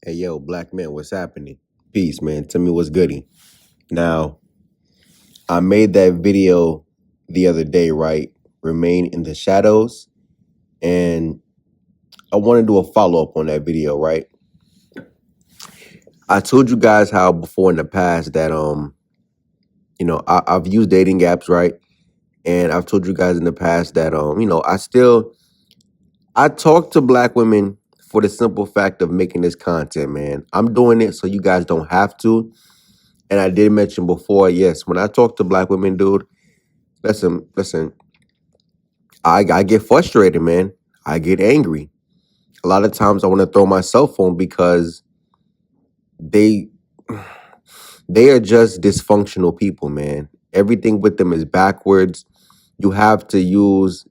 Hey yo, black man, what's happening? Peace, man. Tell me what's goody. Now, I made that video the other day, right? Remain in the shadows. And I want to do a follow-up on that video, right? I told you guys how before in the past that I've used dating apps, right? And I've told you guys in the past that I talk to black women for the simple fact of making this content, man. I'm doing it so you guys don't have to. And I did mention before, yes, when I talk to black women, dude, listen, I get frustrated, man. I get angry. A lot of times I want to throw my cell phone because they they are just dysfunctional people, man. Everything with them is backwards. You have to use,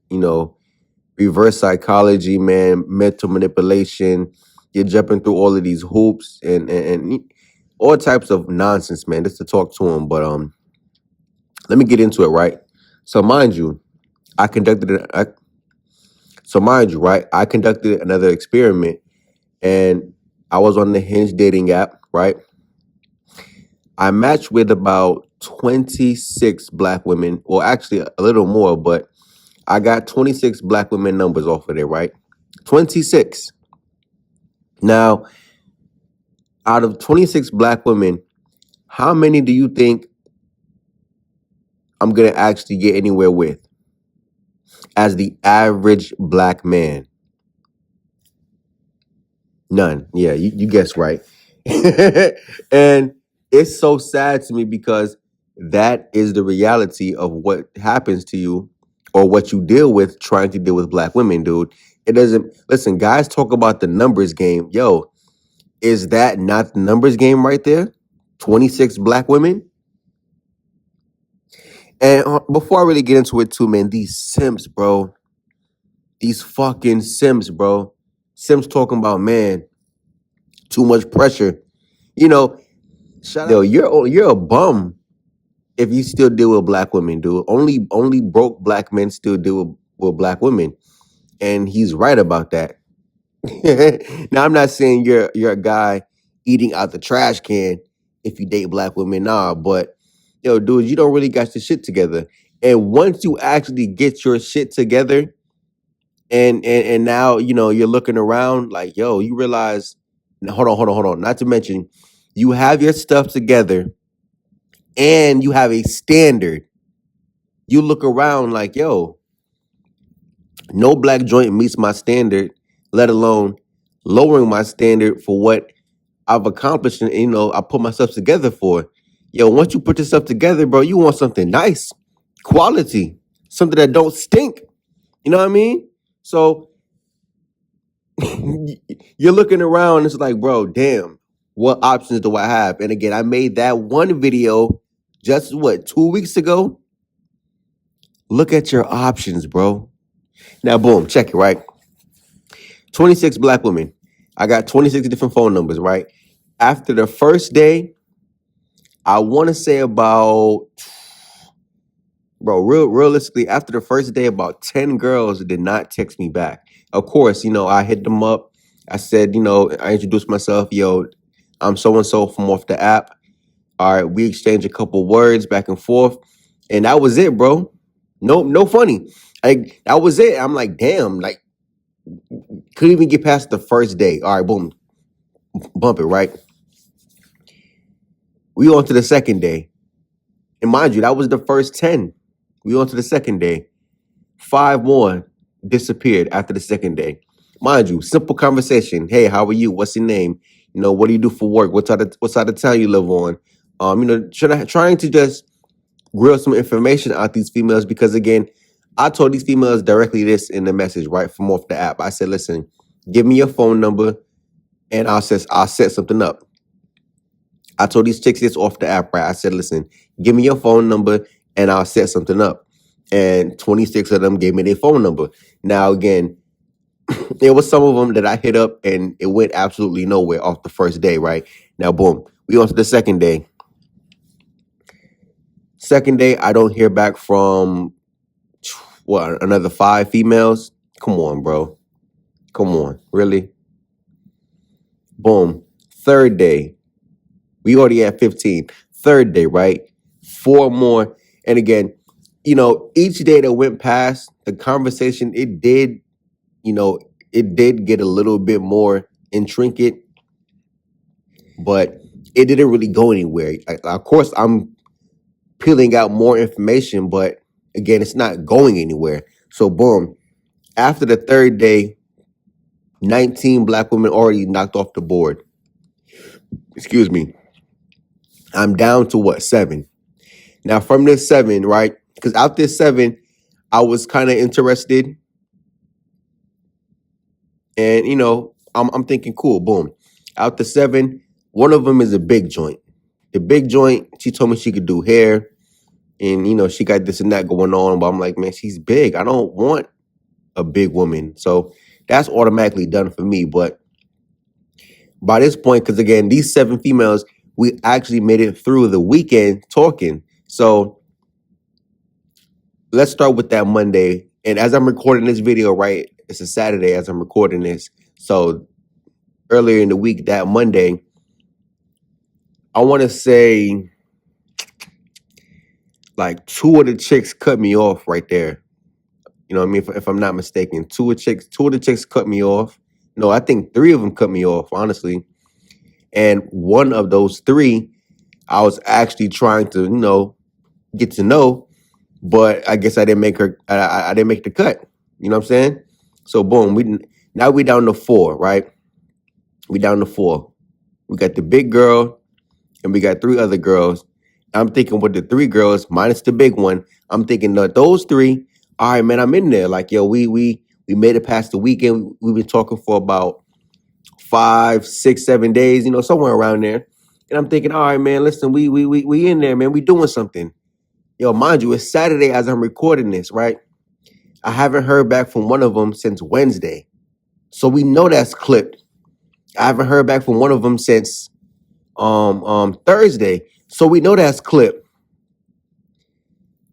reverse psychology, man, mental manipulation. You're jumping through all of these hoops and all types of nonsense, man, just to talk to them. But let me get into it, right? So mind you, I conducted it. So mind you, right? I conducted another experiment, and I was on the Hinge dating app, right? I matched with about 26 black women, well, actually a little more, but I got 26 black women numbers off of there, right? 26. Now, out of 26 black women, how many do you think I'm going to actually get anywhere with as the average black man? None. Yeah, you guessed right. And it's so sad to me because that is the reality of what happens to you or what you deal with trying to deal with black women, dude. It doesn't listen, guys talk about the numbers game. Yo, is that not the numbers game right there? 26 black women? And before I really get into it too, man, these simps, bro. These fucking simps, bro. Simps talking about, man, too much pressure. You know, yo, you're a bum if you still deal with black women, dude. Only broke black men still deal with black women, and he's right about that. Now, I'm not saying you're a guy eating out the trash can if you date black women, nah. But yo, dude, you don't really got your shit together. And once you actually get your shit together, and now you're looking around like, yo, you realize, hold on. Not to mention, you have your stuff together and you have a standard. You look around like, yo, no black joint meets my standard, let alone lowering my standard for what I've accomplished and I put myself together for. Yo, once you put yourself together, bro, you want something nice, quality, something that don't stink. You know what I mean? So you're looking around, it's like, bro, damn, what options do I have? And again, I made that one video just 2 weeks ago. Look at your options, bro. Now, boom, check it, right? 26 black women. I got 26 different phone numbers, right? After the first day, I want to say about, bro, realistically, after the first day, about 10 girls did not text me back. Of course, I hit them up. I said, I introduced myself. Yo, I'm so and so from off the app. All right, we exchanged a couple words back and forth, and that was it, bro. No funny. That was it. I'm like, damn, like couldn't even get past the first day. All right, boom, bump it, right? We on to the second day. And mind you, that was the first 10. We on to the second day. 5 more disappeared after the second day. Mind you, simple conversation. Hey, how are you? What's your name? What do you do for work? What side of town you live on? Trying to just grill some information out these females because again, I told these females directly this in the message, right, from off the app. I said, listen, give me your phone number and I'll set something up. I told these chicks this off the app, right? I said, listen, give me your phone number and I'll set something up. And 26 of them gave me their phone number. Now, again, there was some of them that I hit up and it went absolutely nowhere off the first day, right? Now, boom, we on to the second day. Second day, I don't hear back from, another 5 females? Come on, bro. Come on, really? Boom. Third day, we already at 15. Third day, right? 4 more. And again, each day that went past, the conversation, you know, it did get a little bit more intricate, but it didn't really go anywhere. Of course, I'm peeling out more information, but again, it's not going anywhere. So, boom, after the third day, 19 black women already knocked off the board. Excuse me. I'm down to what, 7. Now, from this 7, right? Because out this 7, I was kind of interested, and I'm thinking, cool, boom. Out the 7, one of them is a big joint. The big joint, she told me she could do hair, and she got this and that going on. But I'm like, man, she's big. I don't want a big woman, so that's automatically done for me. But by this point, because again, these 7 females, we actually made it through the weekend talking. So let's start with that Monday. And as I'm recording this video, right, it's a Saturday as I'm recording this. So earlier in the week, that Monday, I want to say like 2 of the chicks cut me off right there. You know what I mean? If I'm not mistaken, 2 of the chicks cut me off. No, I think 3 of them cut me off, honestly. And one of those 3, I was actually trying to, get to know, but I guess I didn't make her. I didn't make the cut. You know what I'm saying? So boom, now we down to 4, right? We down to 4. We got the big girl, and we got 3 other girls. I'm thinking with the 3 girls minus the big one, I'm thinking that those 3. All right, man, I'm in there. Like, yo, we made it past the weekend. We've been talking for about 5, 6, 7 days, somewhere around there. And I'm thinking, all right, man, listen, we in there, man. We doing something. Yo, mind you, it's Saturday as I'm recording this, right? I haven't heard back from one of them since Wednesday. So we know that's clipped. I haven't heard back from one of them since Thursday. So we know that's clipped.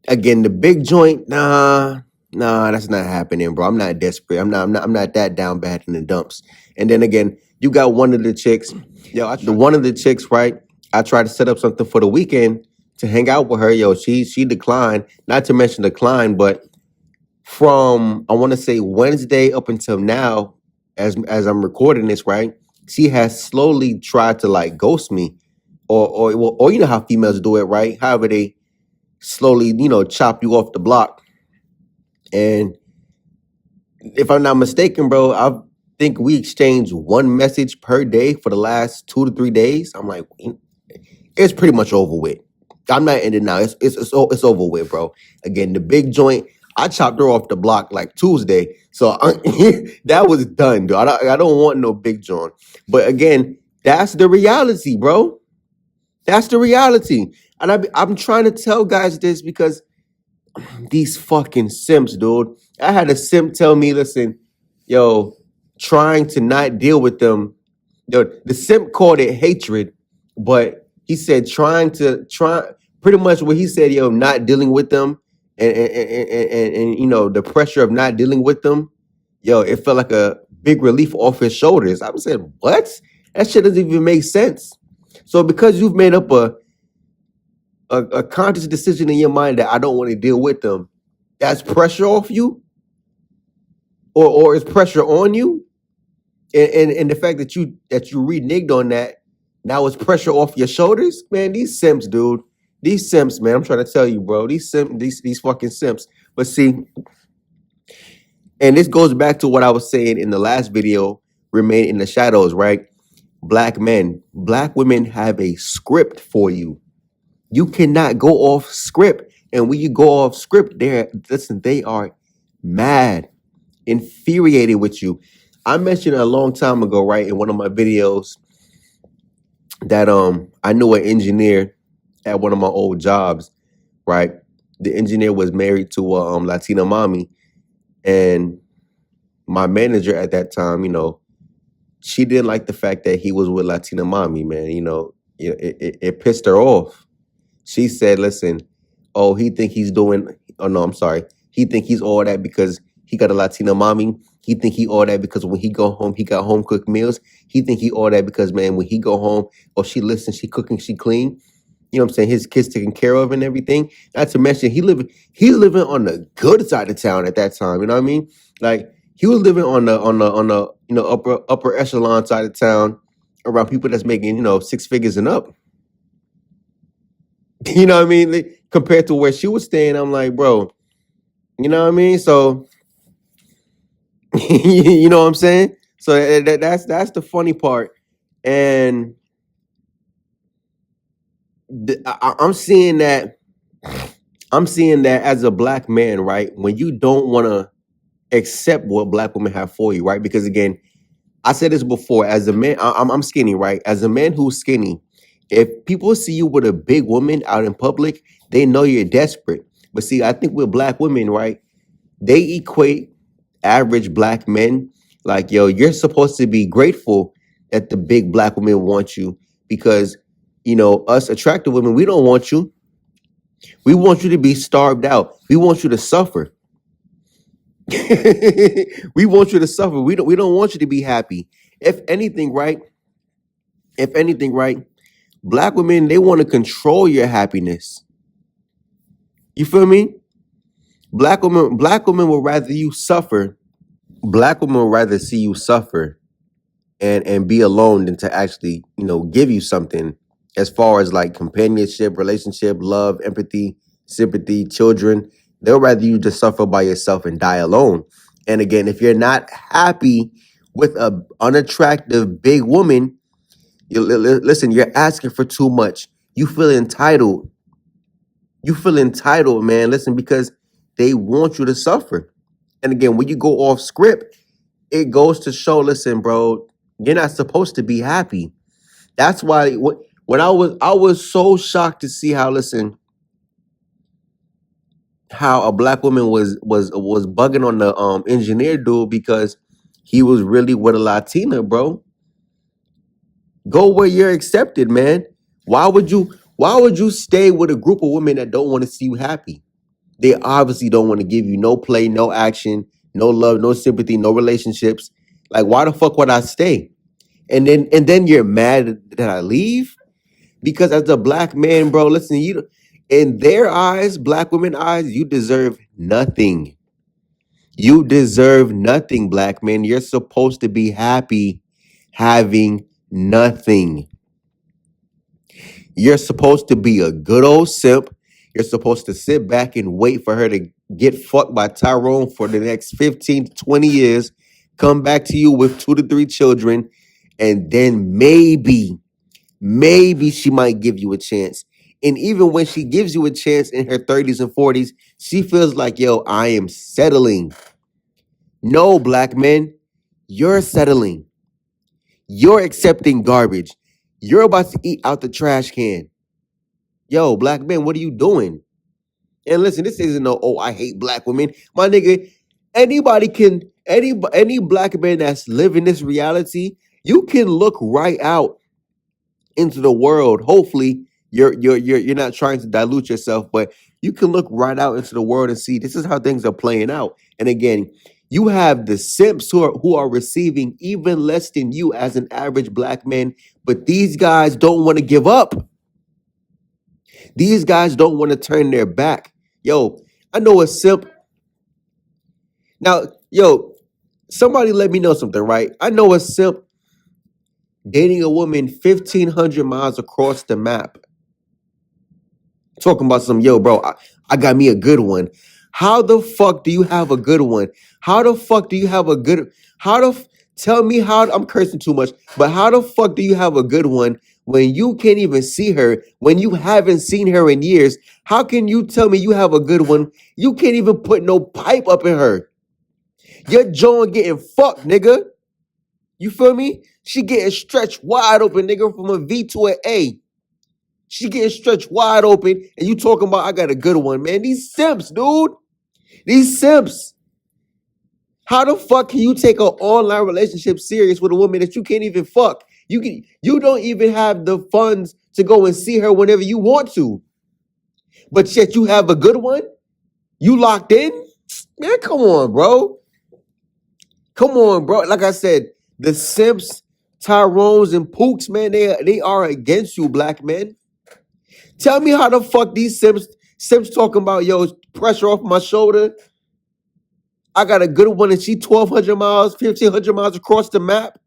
Again, the big joint, nah, that's not happening, bro. I'm not desperate. I'm not that down bad in the dumps. And then again, you got one of the chicks. Yo, one of the chicks, right? I tried to set up something for the weekend to hang out with her. Yo, she declined. Not to mention declined, but from I want to say Wednesday up until now, as I'm recording this, right? She has slowly tried to like ghost me, or you know how females do it, right? However they slowly, chop you off the block. And if I'm not mistaken, bro, I think we exchanged 1 message per day for the last 2 to 3 days. I'm like, it's pretty much over with. I'm not ending now. It's over with, bro. Again, the big joint, I chopped her off the block like Tuesday, so that was done, dude. I don't want no big joint. But again, that's the reality, bro. That's the reality. And I'm trying to tell guys this because these fucking simps, dude. I had a simp tell me, listen, yo, trying to not deal with them. Yo, the simp called it hatred, but he said try pretty much what he said, yo, not dealing with them and the pressure of not dealing with them, yo, it felt like a big relief off his shoulders. I said, what? That shit doesn't even make sense. So because you've made up a conscious decision in your mind that I don't want to deal with them, that's pressure off you, or is pressure on you, and the fact that you reneged on that, now it's pressure off your shoulders, man. These simps, dude, these simps, man. I'm trying to tell you, bro. These fucking simps. But see, and this goes back to what I was saying in the last video. Remain in the shadows, right? Black men, black women have a script for you. You cannot go off script. And when you go off script, they are mad, infuriated with you. I mentioned a long time ago, right, in one of my videos that I knew an engineer at one of my old jobs, right? The engineer was married to a Latina mommy, and my manager at that time, she didn't like the fact that he was with Latina mommy, man. It pissed her off. She said, listen, oh, he think he's doing, oh no, I'm sorry. He think he's all that because he got a Latina mommy. He think he all that because when he go home, he got home cooked meals. He think he all that because, man, when he go home, oh, she listens, she cooking, she clean. You know what I'm saying? His kids taken care of and everything. Not to mention he's living on the good side of town at that time. You know what I mean? Like he was living on the upper echelon side of town around people that's making, 6 figures and up. You know what I mean? Like, compared to where she was staying, I'm like, bro, you know what I mean? So you know what I'm saying? So that's the funny part. And I'm seeing that as a black man, right? When you don't want to accept what black women have for you, right? Because again, I said this before. As a man, I'm skinny, right? As a man who's skinny, if people see you with a big woman out in public, they know you're desperate. But see, I think with black women, right? They equate average black men like, yo, you're supposed to be grateful that the big black women want you because, us attractive women, we don't want you. We want you to be starved out. We want you to suffer. We want you to suffer. We don't want you to be happy. If anything, right? If anything, right? Black women, they want to control your happiness. You feel me? Black women would rather you suffer. Black women would rather see you suffer and be alone than to actually, give you something as far as like companionship, relationship, love, empathy, sympathy, children. They'll rather you just suffer by yourself and die alone. And again, if you're not happy with a unattractive big woman, listen, you're asking for too much. You feel entitled. You feel entitled, man. Listen, because they want you to suffer. And again, when you go off script, it goes to show, listen, bro, you're not supposed to be happy. That's why when I was so shocked to see how a black woman was bugging on the engineer dude because he was really with a Latina, bro. Go where you're accepted, man. Why would you stay with a group of women that don't want to see you happy? They obviously don't want to give you no play, no action, no love, no sympathy, no relationships. Like, why the fuck would I stay? And then you're mad that I leave? Because as a black man, bro, listen, in their eyes, black women eyes, you deserve nothing. You deserve nothing, black man. You're supposed to be happy having nothing. You're supposed to be a good old simp. You're supposed to sit back and wait for her to get fucked by Tyrone for the next 15 to 20 years, come back to you with 2 to 3 children, and then maybe she might give you a chance. And even when she gives you a chance in her 30s and 40s, she feels like, yo, I am settling. No, black men, you're settling. You're accepting garbage. You're about to eat out the trash can. Yo, black men, what are you doing? And listen, this isn't no, oh, I hate black women. My nigga, any black man that's living this reality, you can look right out into the world. Hopefully, you're not trying to dilute yourself, but you can look right out into the world and see this is how things are playing out. And again, you have the simps who are receiving even less than you as an average black man, but these guys don't want to give up. These guys don't want to turn their back. Yo, I know a simp. Now, yo, somebody let me know something, right? I know a simp dating a woman 1,500 miles across the map. Talking about some, yo, bro, I got me a good one. How the fuck do you have a good one? How the fuck do you have a good, tell me how, I'm cursing too much, but how the fuck do you have a good one when you can't even see her, when you haven't seen her in years? How can you tell me you have a good one? You can't even put no pipe up in her. Your joint getting fucked, nigga. You feel me? She getting stretched wide open, nigga, from a V to an A. She getting stretched wide open, and you talking about I got a good one, man. These simps, dude. These simps. How the fuck can you take an online relationship serious with a woman that you can't even fuck? You don't even have the funds to go and see her whenever you want to. But yet you have a good one? You locked in? Man, come on, bro. Come on, bro. Like I said, the Simps, Tyrones, and Pooks, man, they are against you, black men. Tell me how the fuck these Simps talking about, yo, pressure off my shoulder. I got a good one and she 1,200 miles, 1,500 miles across the map.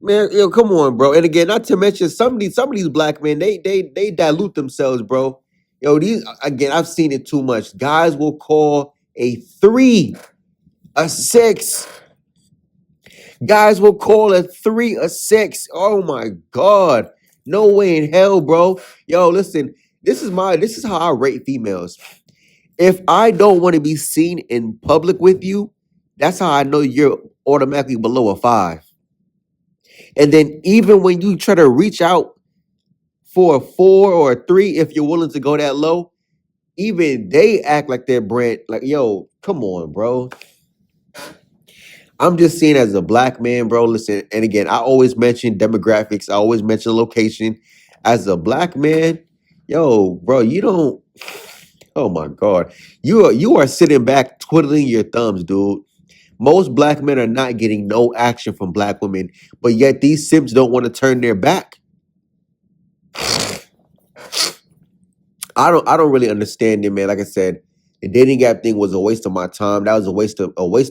Man, yo, come on, bro. And again, not to mention some of these black men, they dilute themselves, bro. Yo, these again, I've seen it too much. Guys will call a 3, a 6. Guys will call a 3, a 6. Oh my god. No way in hell, bro. Yo, listen, this is how I rate females. If I don't want to be seen in public with you, that's how I know you're automatically below a 5. And then even when you try to reach out for a 4 or a 3, if you're willing to go that low, even they act like they're Brent. Like, yo, come on, bro. I'm just saying as a black man, bro. Listen, and again, I always mention demographics. I always mention location. As a black man, yo, bro, you don't. Oh my god, you are sitting back twiddling your thumbs, dude. Most black men are not getting no action from black women, but yet these simps don't want to turn their back. I don't really understand it, man. Like I said, the dating app thing was a waste of my time. That was a waste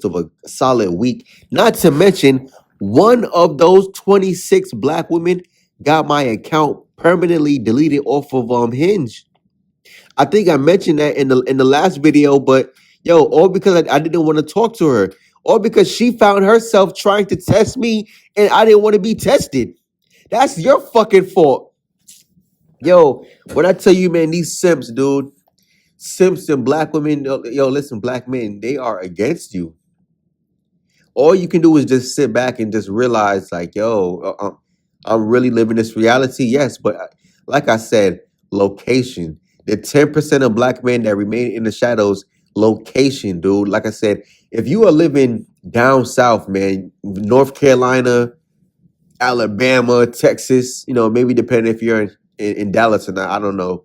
of a solid week. Not to mention, one of those 26 black women got my account permanently deleted off of Hinge. I think I mentioned that in the last video, but yo, all because I didn't want to talk to her, or because she found herself trying to test me and I didn't want to be tested. That's your fucking fault. Yo, when I tell you, man, these simps, dude, simps and black women, yo, listen, black men, they are against you. All you can do is just sit back and just realize, like, yo, I'm really living this reality. Yes, but like I said, location. The 10% of black men that remain in the shadows, location, dude. Like I said, if you are living down south, man, North Carolina, Alabama, Texas, maybe depending if you're in Dallas or not, I don't know.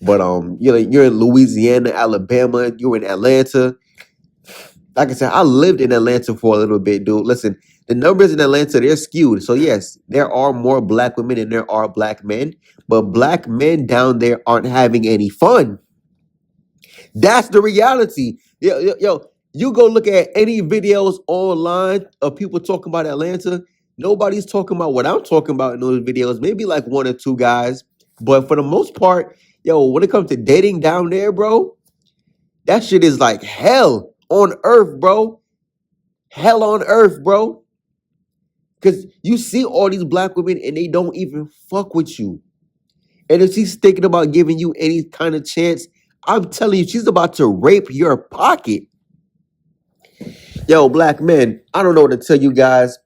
But you're in Louisiana, Alabama, you're in Atlanta. Like I said, I lived in Atlanta for a little bit, dude. Listen, the numbers in Atlanta, they're skewed. So yes, there are more black women than there are black men, but black men down there aren't having any fun. That's the reality. Yo, you go look at any videos online of people talking about Atlanta. Nobody's talking about what I'm talking about in those videos. Maybe like one or two guys, but for the most part, yo, when it comes to dating down there, bro, that shit is like hell on earth, bro. Hell on earth, bro. Because you see all these black women and they don't even fuck with you. And if she's thinking about giving you any kind of chance, I'm telling you, she's about to rape your pocket. Yo, black men, I don't know what to tell you guys.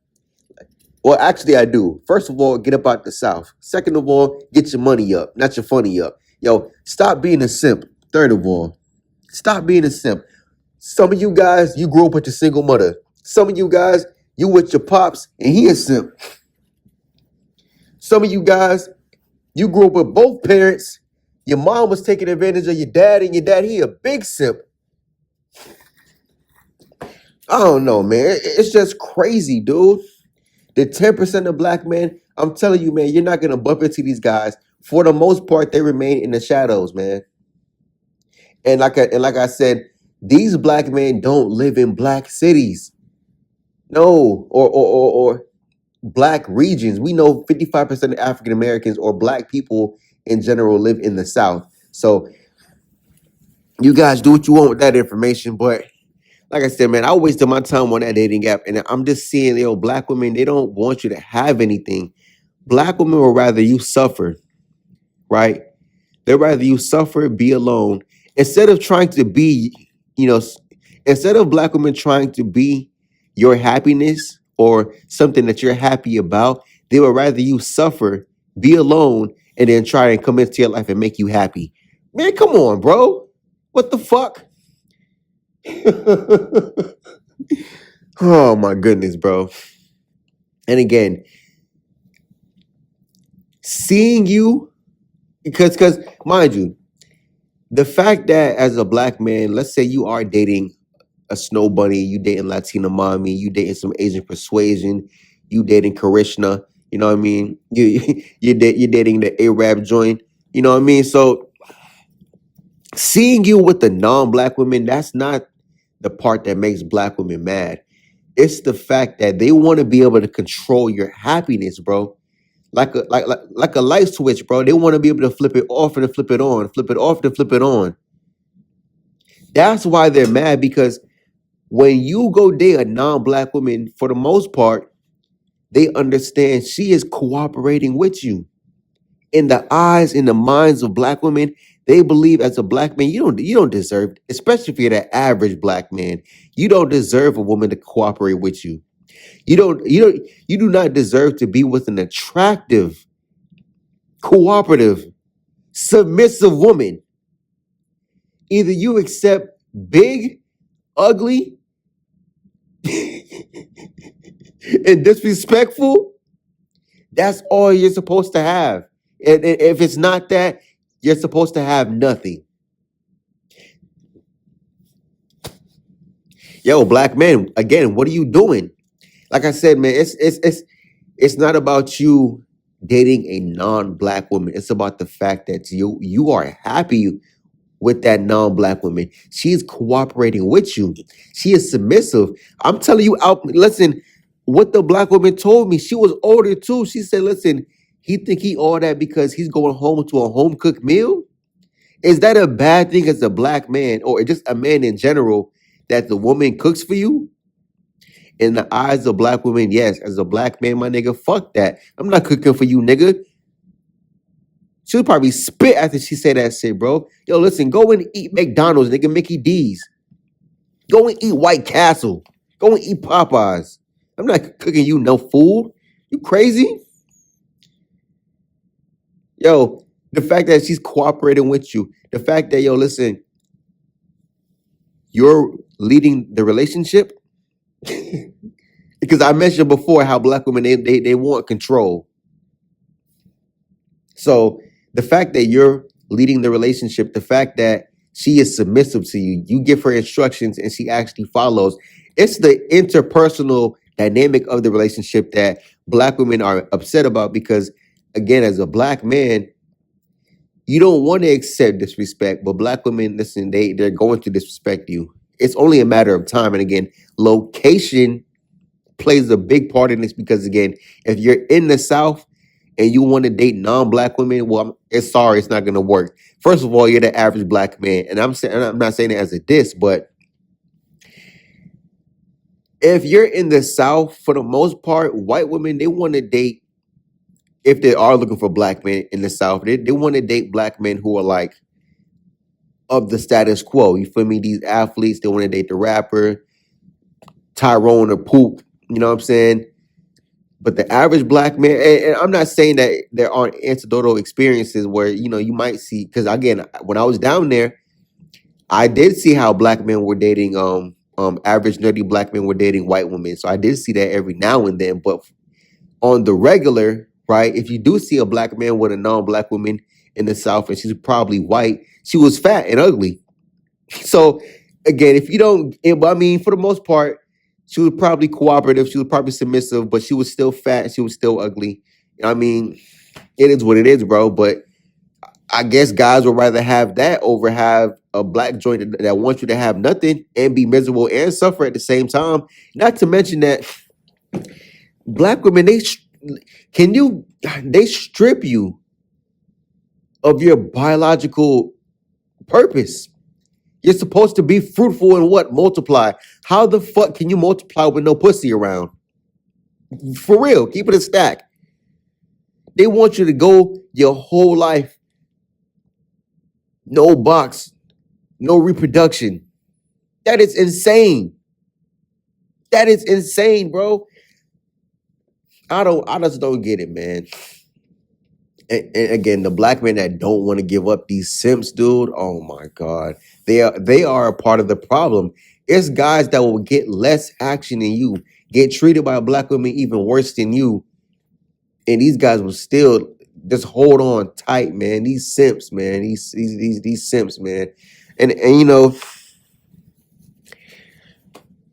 Well, actually, I do. First of all, get up out the South. Second of all, get your money up, not your funny up. Yo, stop being a simp. Third of all, stop being a simp. Some of you guys, you grew up with your single mother. Some of you guys, you with your pops, and he a simp. Some of you guys, you grew up with both parents. Your mom was taking advantage of your dad, and your dad, he a big simp. I don't know, man. It's just crazy, dude. The 10% of black men, I'm telling you, man, you're not gonna bump into these guys. For the most part, they remain in the shadows, man. And like I said, these black men don't live in black cities. No, or black regions. We know 55% of African Americans or black people in general live in the South. So you guys do what you want with that information, but like I said, man, I wasted my time on that dating app, and I'm just seeing, black women, they don't want you to have anything. Black women would rather you suffer, right? They'd rather you suffer, be alone, instead of trying to be, you know, s- instead of black women trying to be your happiness or something that you're happy about. They would rather you suffer, be alone, and then try and come into your life and make you happy. Man, come on, bro. What the fuck? Oh my goodness, bro. And again, seeing you, because mind you, The fact that as a black man, let's say you are dating a snow bunny, you dating Latina mommy, you dating some Asian persuasion, you dating Karishna, you know what I mean? You're dating the Arab joint, you know what I mean? So seeing you with the non-black women, that's not the part that makes black women mad. It's the fact that they want to be able to control your happiness, bro. Like a light switch, bro. They want to be able to flip it off and to flip it on, flip it off and flip it on. That's why they're mad, because when you go date a non-black woman, for the most part, they understand she is cooperating with you. In the eyes, in the minds of black women, they believe as a black man, you don't deserve, especially if you're the average black man, you don't deserve a woman to cooperate with you. You do not deserve to be with an attractive, cooperative, submissive woman. Either you accept big, ugly, and disrespectful. That's all you're supposed to have. And if it's not that, you're supposed to have nothing. Yo, black man, again, what are you doing? Like I said, man, it's not about you dating a non-black woman. It's about the fact that you are happy with that non-black woman. She's cooperating with you. She is submissive. I'm telling you, out. Listen, what the black woman told me. She was older too. She said, "Listen, he think he all that because he's going home to a home cooked meal. Is that a bad thing as a black man, or just a man in general, that the woman cooks for you?" In the eyes of black women, yes. As a black man, my nigga, fuck that. I'm not cooking for you, nigga. She'll probably spit after she said that shit, bro. Yo, listen, go and eat McDonald's, nigga, Mickey D's. Go and eat White Castle. Go and eat Popeyes. I'm not cooking you no food. You crazy? Yo, the fact that she's cooperating with you, the fact that, yo, listen, you're leading the relationship. Because I mentioned before how black women, they want control. So the fact that you're leading the relationship, the fact that she is submissive to you, you give her instructions and she actually follows. It's the interpersonal dynamic of the relationship that black women are upset about, because again, as a black man, you don't want to accept disrespect, but black women, listen, they're going to disrespect you. It's only a matter of time. And again, location plays a big part in this, because again, if you're in the South and you want to date non-black women, well, it's not going to work. First of all, you're the average black man, and I'm not saying it as a diss, but if you're in the South, for the most part, white women, they want to date, if they are looking for black men in the South, they want to date black men who are like of the status quo. You feel me? These athletes, they want to date the rapper, Tyrone or Pook. You know what I'm saying? But the average black man, and I'm not saying that there aren't anecdotal experiences where, you might see, because again, when I was down there, I did see how black men were dating, average nerdy black men were dating white women. So I did see that every now and then. But on the regular, right, if you do see a black man with a non-black woman in the South and she's probably white, she was fat and ugly. So again, if you don't, I mean, for the most part, she was probably cooperative, she was probably submissive, but she was still fat, she was still ugly. I mean, it is what it is, bro. But I guess guys would rather have that over have a black joint that wants you to have nothing and be miserable and suffer at the same time. Not to mention that black women, they strip you of your biological purpose. You're supposed to be fruitful and what? Multiply. How the fuck can you multiply with no pussy around? For real, keep it a stack. They want you to go your whole life, no box, no reproduction. That is insane. That is insane, bro. I just don't get it, man. And again, the black men that don't want to give up these simps, dude. Oh my god, they are a part of the problem. It's guys that will get less action than you, get treated by black women even worse than you, and these guys will still Just hold on tight, man. These simps, man. These simps, man. And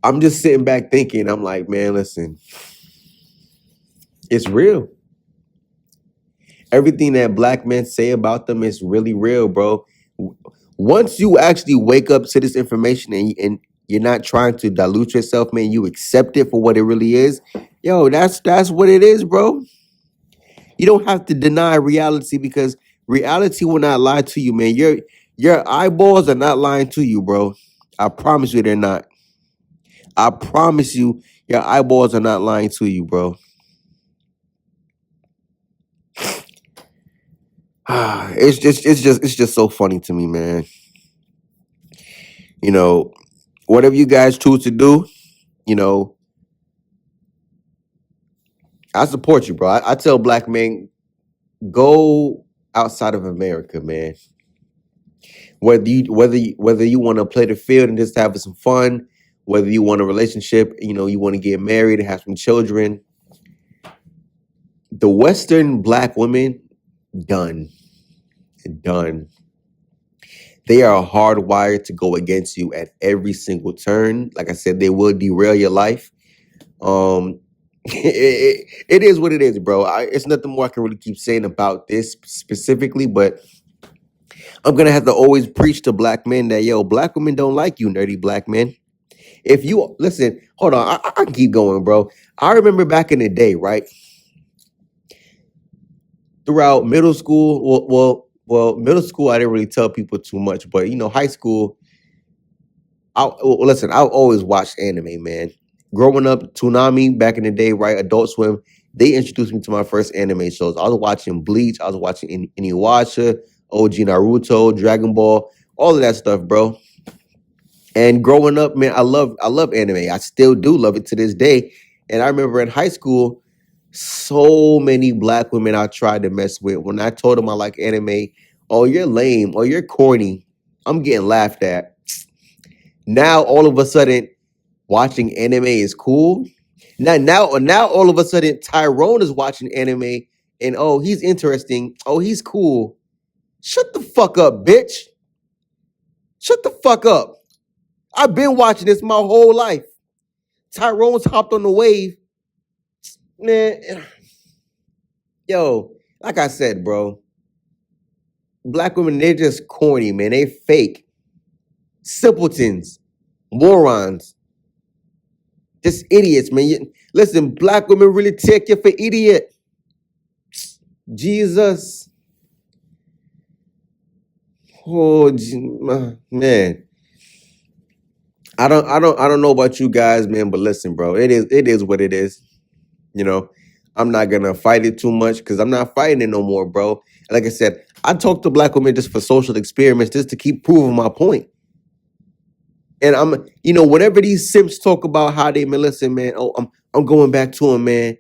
I'm just sitting back thinking, I'm like, man, listen, it's real. Everything that black men say about them is really real, bro. Once you actually wake up to this information and you're not trying to dilute yourself, man, you accept it for what it really is. Yo, that's what it is, bro. You don't have to deny reality because reality will not lie to you, man. Your eyeballs are not lying to you, bro. I promise you they're not. I promise you your eyeballs are not lying to you, bro. It's just so funny to me, man. You know, whatever you guys choose to do, you know, I support you, bro. I tell black men, go outside of America, man. Whether you want to play the field and just have some fun, whether you want a relationship, you want to get married and have some children. The Western black women, done. Done. They are hardwired to go against you at every single turn. Like I said, they will derail your life. It is what it is, bro. It's nothing more I can really keep saying about this specifically, but I'm gonna have to always preach to black men that black women don't like you, nerdy black men. If you listen, hold on, I can keep going, bro. I remember back in the day, right? Throughout middle school, middle school, I didn't really tell people too much, but high school, listen, I always watched anime, man. Growing up, Toonami back in the day, right? Adult Swim, they introduced me to my first anime shows. I was watching Bleach, I was watching Inuyasha, OG Naruto, Dragon Ball, all of that stuff, bro. And growing up, man, I love anime. I still do love it to this day. And I remember in high school, so many black women I tried to mess with. When I told them I like anime, oh, you're lame, or you're corny, I'm getting laughed at. Now all of a sudden, watching anime is cool. Now all of a sudden, Tyrone is watching anime, and oh, he's interesting. Oh, he's cool. Shut the fuck up, bitch. Shut the fuck up. I've been watching this my whole life. Tyrone's hopped on the wave. Man, yo, like I said, bro, black women, they're just corny, man. They fake. Simpletons. Morons. Just idiots, man. Listen, black women really take you for idiot. Jesus. Oh, man. I don't know about you guys, man, but listen, bro, it is what it is. I'm not gonna fight it too much because I'm not fighting it no more, bro. Like I said, I talk to black women just for social experiments, just to keep proving my point. And whenever these simps talk about how they, man, listen, man, oh, I'm going back to him, man.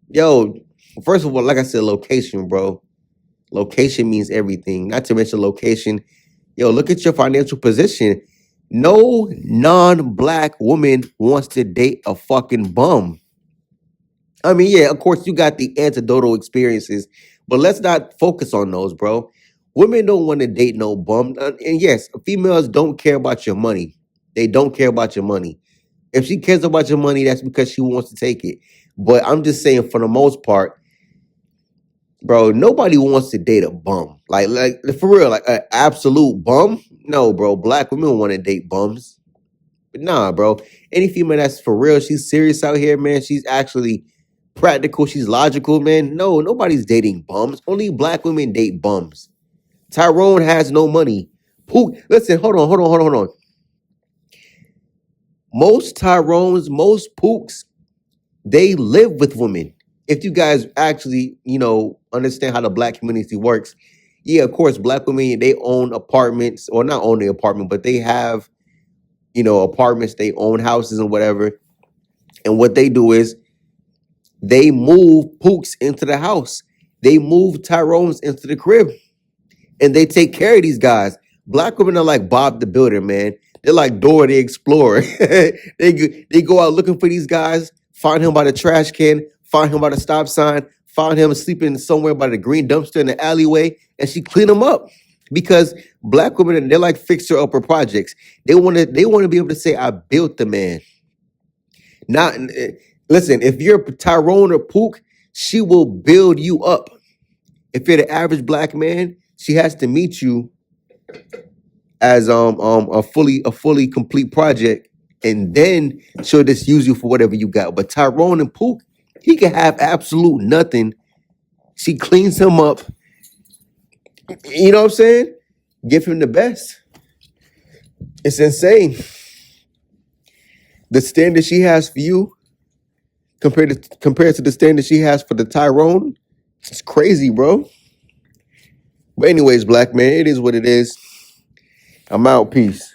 Yo, first of all, like I said, location, bro. Location means everything. Not to mention location. Yo, look at your financial position. No non-black woman wants to date a fucking bum. I mean, yeah, of course, you got the anecdotal experiences, but let's not focus on those, bro. Women don't want to date no bum. And yes, females don't care about your money. They don't care about your money. If she cares about your money, that's because she wants to take it. But I'm just saying, for the most part, bro, nobody wants to date a bum. Like for real, like an absolute bum. No, bro. Black women want to date bums. But nah, bro. Any female that's for real, she's serious out here, man. She's actually practical. She's logical, man. No, nobody's dating bums. Only black women date bums. Tyrone has no money. Listen, hold on. Most Tyrones, most Pooks, they live with women. If you guys actually, understand how the black community works, yeah, of course, black women, they own apartments, or not own the apartment, but they have, apartments, they own houses and whatever. And what they do is they move Pooks into the house. They move Tyrones into the crib. And they take care of these guys. Black women are like Bob the Builder, man. They're like Dora the Explorer. They go out looking for these guys, find him by the trash can, find him by the stop sign, found him sleeping somewhere by the green dumpster in the alleyway, and she cleaned him up. Because black women, they're like fixer upper projects. They want to be able to say, I built the man. Not listen, if you're Tyrone or Pook, she will build you up. If you're the average black man, she has to meet you as a fully complete project, and then she'll just use you for whatever you got. But Tyrone and Pook, he can have absolute nothing. She cleans him up. You know what I'm saying? Give him the best. It's insane. The standard she has for you compared to the standard she has for the Tyrone, it's crazy, bro. But anyways, black man, it is what it is. I'm out. Peace.